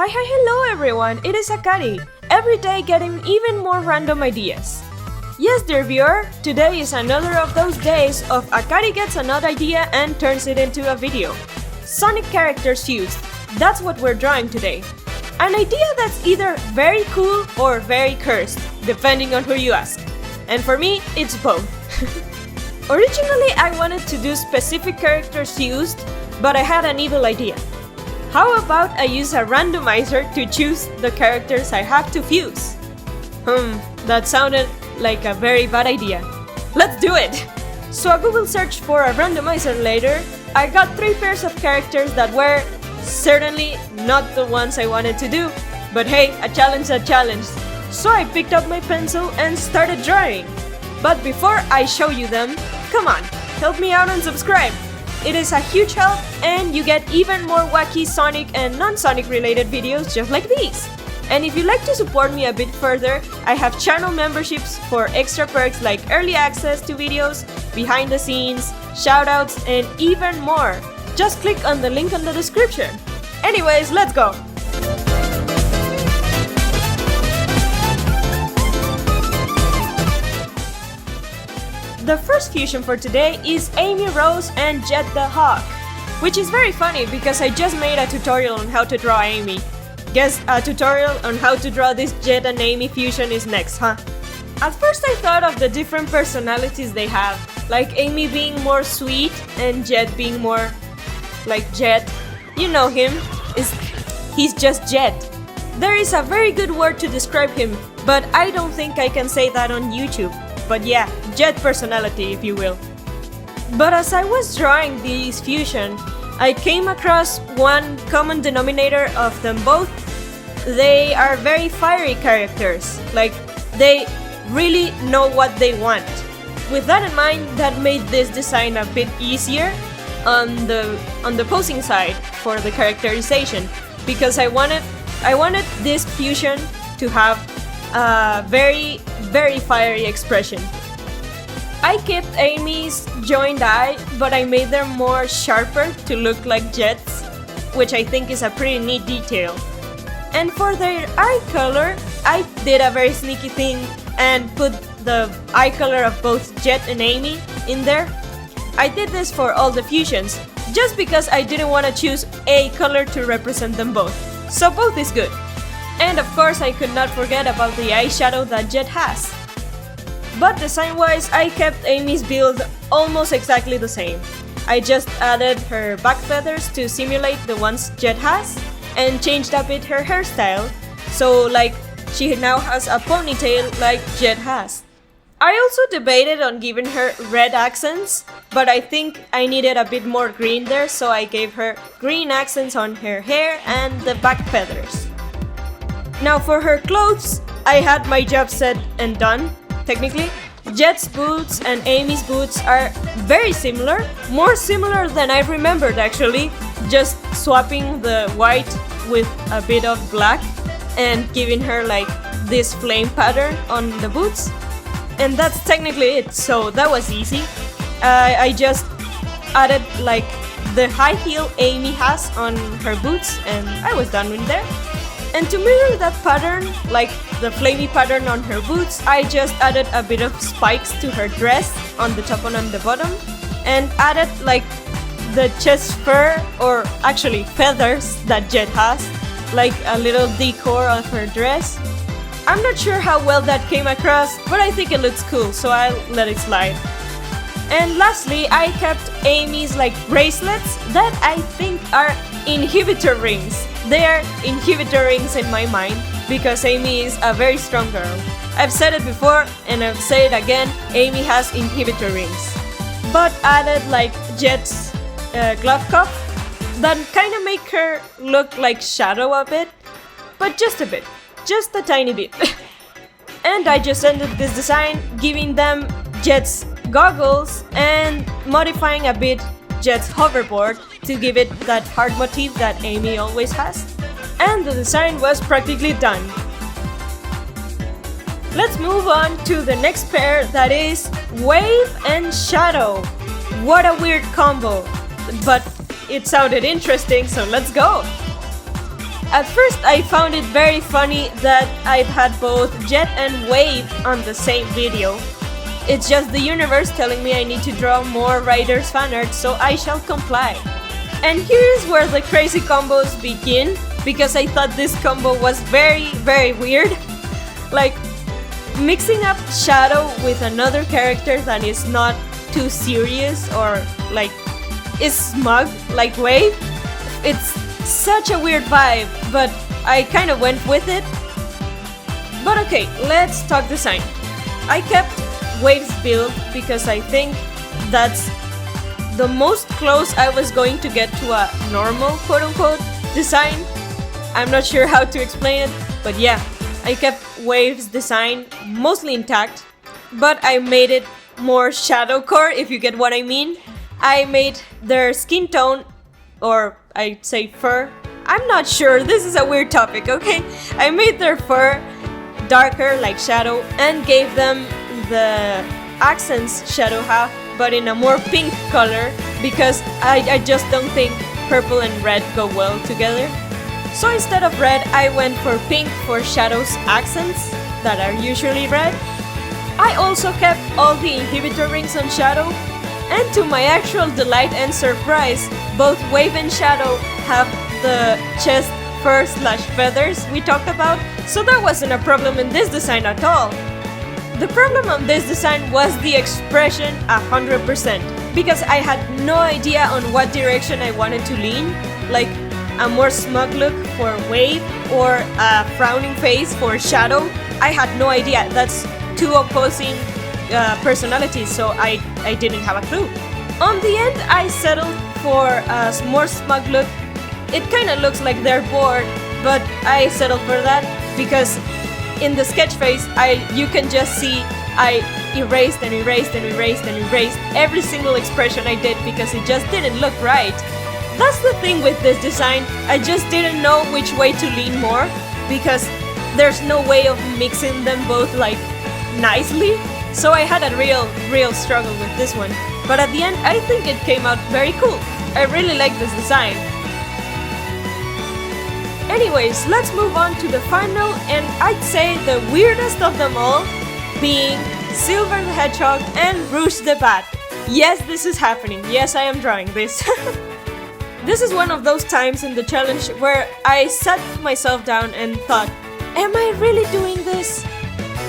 Hello everyone, it is AKARI, every day getting even more random ideas. Yes, dear viewer, today is another of those days of AKARI gets another idea and turns it into a video. Sonic characters fused, that's what we're drawing today. An idea that's either very cool or very cursed, depending on who you ask. And for me, it's both. Originally, I wanted to do specific characters fused, but I had an evil idea. How about I use a randomizer to choose the characters I have to fuse? That sounded like a very bad idea. Let's do it! So a Google search for a randomizer later, I got 3 pairs of characters that were certainly not the ones I wanted to do. But hey, a challenge. So I picked up my pencil and started drawing. But before I show you them, come on, help me out and subscribe. It is a huge help and you get even more wacky Sonic and non-Sonic related videos just like these. And if you'd like to support me a bit further, I have channel memberships for extra perks like early access to videos, behind the scenes, shoutouts, and even more. Just click on the link in the description. Anyways, let's go! The first fusion for today is Amy Rose and Jet the Hawk, which is very funny because I just made a tutorial on how to draw Amy. Guess a tutorial on how to draw this Jet and Amy fusion is next, huh? At first I thought of the different personalities they have, like Amy being more sweet and Jet being more like Jet. You know him, he's just Jet. There is a very good word to describe him, but I don't think I can say that on YouTube. But yeah, Jet personality, if you will. But as I was drawing these fusion, I came across one common denominator of them both. They are very fiery characters, like they really know what they want. With that in mind, that made this design a bit easier on the posing side for the characterization, because I wanted this fusion to have a very fiery expression. I kept Amy's joined eye, but I made them more sharper to look like Jet's, which I think is a pretty neat detail. And for their eye color, I did a very sneaky thing and put the eye color of both Jet and Amy in there. I did this for all the fusions, just because I didn't want to choose a color to represent them both. So both is good. And of course I could not forget about the eyeshadow that Jet has. But design-wise, I kept Amy's build almost exactly the same. I just added her back feathers to simulate the ones Jet has, and changed a bit her hairstyle, so like she now has a ponytail like Jet has. I also debated on giving her red accents, but I think I needed a bit more green there, so I gave her green accents on her hair and the back feathers. Now for her clothes, I had my job set and done, technically. Jet's boots and Amy's boots are very similar, more similar than I remembered actually, just swapping the white with a bit of black and giving her like this flame pattern on the boots. And that's technically it, so that was easy. I just added like the high heel Amy has on her boots and I was done with there. And to mirror that pattern, like the flamey pattern on her boots, I just added a bit of spikes to her dress on the top and on the bottom, and added like the chest fur, or actually feathers that Jet has, like a little decor of her dress. I'm not sure how well that came across, but I think it looks cool, so I'll let it slide. And lastly, I kept Amy's like bracelets that I think are inhibitor rings. They are inhibitor rings in my mind because Amy is a very strong girl. I've said it before and I'll say it again, Amy has inhibitor rings. But added like Jet's glove cuff that kind of make her look like Shadow a bit, but just a bit, just a tiny bit. And I just ended this design giving them Jet's goggles and modifying a bit Jet's hoverboard to give it that heart motif that Amy always has. And the design was practically done. Let's move on to the next pair, that is Wave and Shadow. What a weird combo, but it sounded interesting, so let's go! At first I found it very funny that I've had both Jet and Wave on the same video. It's just the universe telling me I need to draw more writers' fan art, so I shall comply. And here's where the crazy combos begin, because I thought this combo was very weird. Like, mixing up Shadow with another character that is not too serious or like is smug like Wave. It's such a weird vibe, but I kind of went with it. But okay, let's talk design. I kept Wave's build because I think that's the most close I was going to get to a normal quote-unquote design. I'm not sure how to explain it, but yeah, I kept Wave's design mostly intact, but I made it more shadowcore, if you get what I mean. I made their skin tone, or I'd say fur. I'm not sure, this is a weird topic, okay? I made their fur darker like Shadow and gave them the accents Shadow have, but in a more pink color, because I just don't think purple and red go well together. So instead of red, I went for pink for Shadow's accents that are usually red. I also kept all the inhibitor rings on Shadow, and to my actual delight and surprise, both Wave and Shadow have the chest fur/feathers we talked about, so that wasn't a problem in this design at all. The problem on this design was the expression 100%, because I had no idea on what direction I wanted to lean, like a more smug look for Wave or a frowning face for Shadow. I had no idea. That's two opposing personalities, so I didn't have a clue. On the end, I settled for a more smug look. It kind of looks like they're bored, but I settled for that because in the sketch phase, you can just see I erased and erased and erased and erased every single expression I did because it just didn't look right. That's the thing with this design, I just didn't know which way to lean more because there's no way of mixing them both like nicely. So I had a real struggle with this one. But at the end, I think it came out very cool. I really like this design. Anyways, let's move on to the final and I'd say the weirdest of them all, being Silver the Hedgehog and Rouge the Bat. Yes, this is happening. Yes, I am drawing this. This is one of those times in the challenge where I sat myself down and thought, am I really doing this?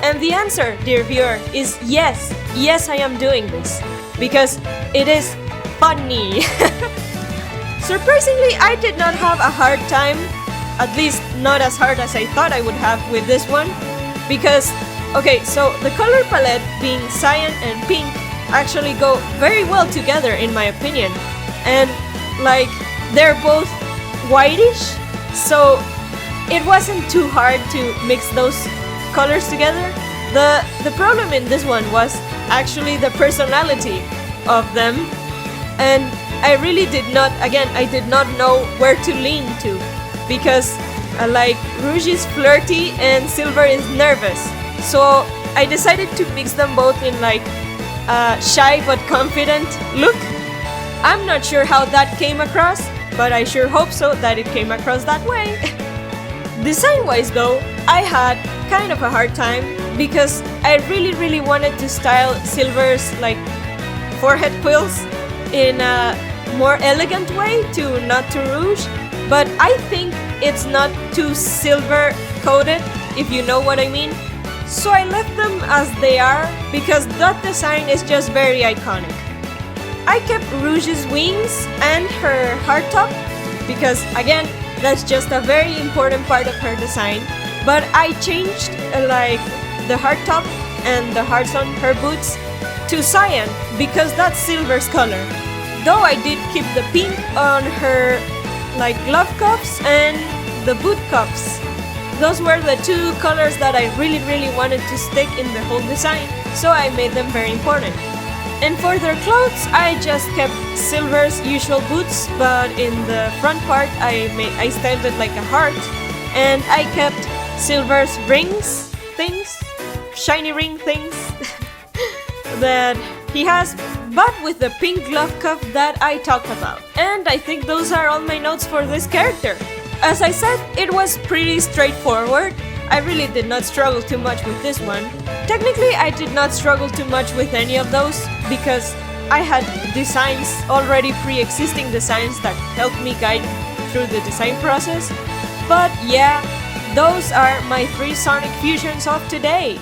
And the answer, dear viewer, is yes. Yes, I am doing this. Because it is funny. Surprisingly, I did not have a hard time, at least not as hard as I thought I would have with this one. Because, okay, so the color palette being cyan and pink actually go very well together in my opinion. And like, they're both whitish, so it wasn't too hard to mix those colors together. The problem in this one was actually the personality of them, and I really did not, again, I did not know where to lean to, because like Rouge is flirty and Silver is nervous, so I decided to mix them both in like a shy but confident look. I'm not sure how that came across, but I sure hope so that it came across that way. Design-wise though, I had kind of a hard time because I really wanted to style Silver's like forehead quills in a more elegant way to not too Rouge, but I think it's not too Silver coated, if you know what I mean. So I left them as they are because that design is just very iconic. I kept Rouge's wings and her heart top because, again, that's just a very important part of her design. But I changed like the heart top and the hearts on her boots to cyan because that's Silver's color. Though I did keep the pink on her like glove cuffs and the boot cuffs. Those were the two colors that I really wanted to stick in the whole design, so I made them very important. And for their clothes, I just kept Silver's usual boots, but in the front part I styled it like a heart, and I kept Silver's rings things, shiny ring things that he has, but with the pink glove cuff that I talked about. And I think those are all my notes for this character. As I said, it was pretty straightforward. I really did not struggle too much with this one. Technically, I did not struggle too much with any of those because I had designs, already pre-existing designs that helped me guide through the design process. But yeah, those are my 3 Sonic fusions of today.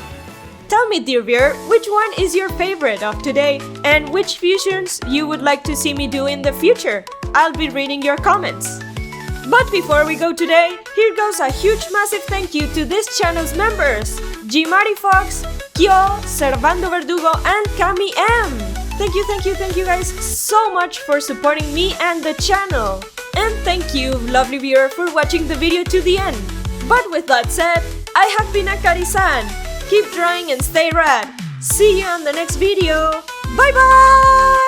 Tell me, dear viewer, which one is your favorite of today and which fusions you would like to see me do in the future. I'll be reading your comments. But before we go today, here goes a huge massive thank you to this channel's members: Gmari Fox, Kyo, Servando Verdugo, and Kami M. Thank you guys so much for supporting me and the channel. And thank you, lovely viewer, for watching the video to the end. But with that said, I have been Akari-san. Keep drawing and stay rad. See you on the next video. Bye bye!